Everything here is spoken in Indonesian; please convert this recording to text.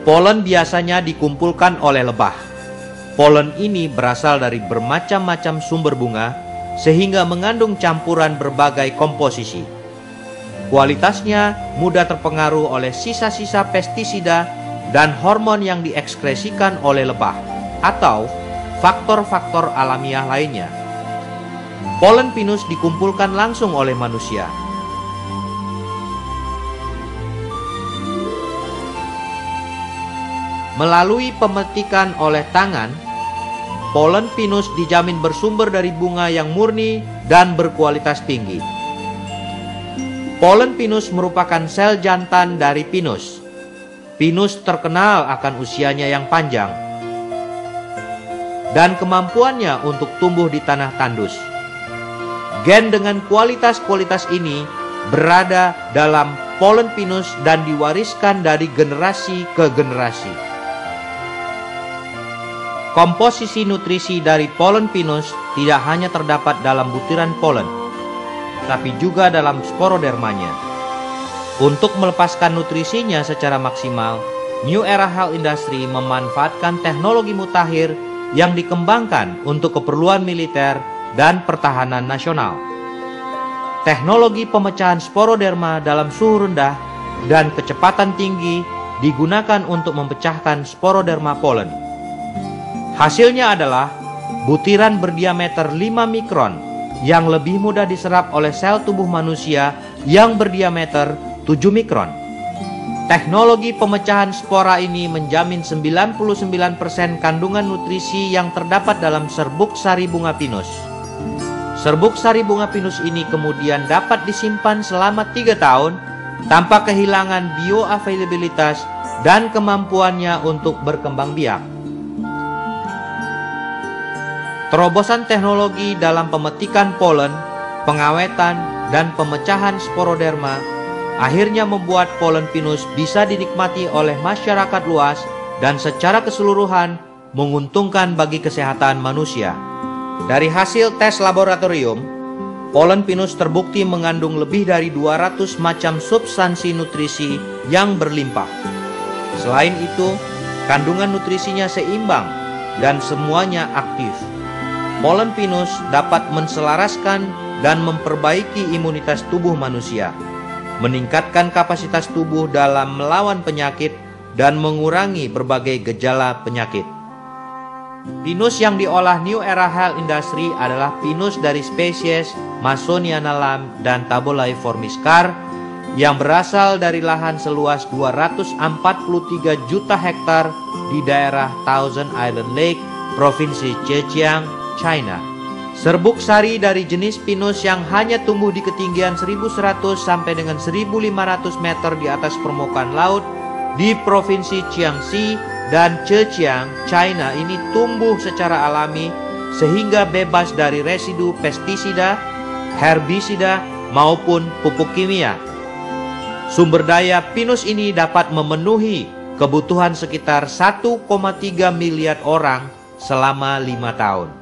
Polen biasanya dikumpulkan oleh lebah. Polen ini berasal dari bermacam-macam sumber bunga, sehingga mengandung campuran berbagai komposisi. Kualitasnya mudah terpengaruh oleh sisa-sisa pestisida dan hormon yang diekskresikan oleh lebah, atau faktor-faktor alamiah lainnya. Polen pinus dikumpulkan langsung oleh manusia. Melalui pemetikan oleh tangan, polen pinus dijamin bersumber dari bunga yang murni dan berkualitas tinggi. Polen pinus merupakan sel jantan dari pinus. Pinus terkenal akan usianya yang panjang dan kemampuannya untuk tumbuh di tanah tandus. Gen dengan kualitas-kualitas ini berada dalam polen pinus dan diwariskan dari generasi ke generasi. Komposisi nutrisi dari polen pinus tidak hanya terdapat dalam butiran polen, tapi juga dalam sporodermanya. Untuk melepaskan nutrisinya secara maksimal, New Era Health Industry memanfaatkan teknologi mutakhir yang dikembangkan untuk keperluan militer dan pertahanan nasional. Teknologi pemecahan sporoderma dalam suhu rendah dan kecepatan tinggi digunakan untuk memecahkan sporoderma polen. Hasilnya adalah butiran berdiameter 5 mikron yang lebih mudah diserap oleh sel tubuh manusia yang berdiameter 7 mikron. Teknologi pemecahan spora ini menjamin 99% kandungan nutrisi yang terdapat dalam serbuk sari bunga pinus. Serbuk sari bunga pinus ini kemudian dapat disimpan selama 3 tahun tanpa kehilangan bioavailabilitas dan kemampuannya untuk berkembang biak. Terobosan teknologi dalam pemetikan polen, pengawetan, dan pemecahan sporoderma akhirnya membuat polen pinus bisa dinikmati oleh masyarakat luas dan secara keseluruhan menguntungkan bagi kesehatan manusia. Dari hasil tes laboratorium, polen pinus terbukti mengandung lebih dari 200 macam substansi nutrisi yang berlimpah. Selain itu, kandungan nutrisinya seimbang dan semuanya aktif. Polen pinus dapat menselaraskan dan memperbaiki imunitas tubuh manusia, meningkatkan kapasitas tubuh dalam melawan penyakit, dan mengurangi berbagai gejala penyakit. Pinus yang diolah New Era Health Industry adalah pinus dari spesies Masoniana lam dan Tabulaiformis Carr yang berasal dari lahan seluas 243 juta hektar di daerah Thousand Island Lake, Provinsi Zhejiang, China. Serbuk sari dari jenis pinus yang hanya tumbuh di ketinggian 1100 sampai dengan 1500 meter di atas permukaan laut di Provinsi Jiangxi dan Zhejiang, China ini tumbuh secara alami sehingga bebas dari residu pestisida, herbisida maupun pupuk kimia. Sumber daya pinus ini dapat memenuhi kebutuhan sekitar 1,3 miliar orang selama 5 tahun.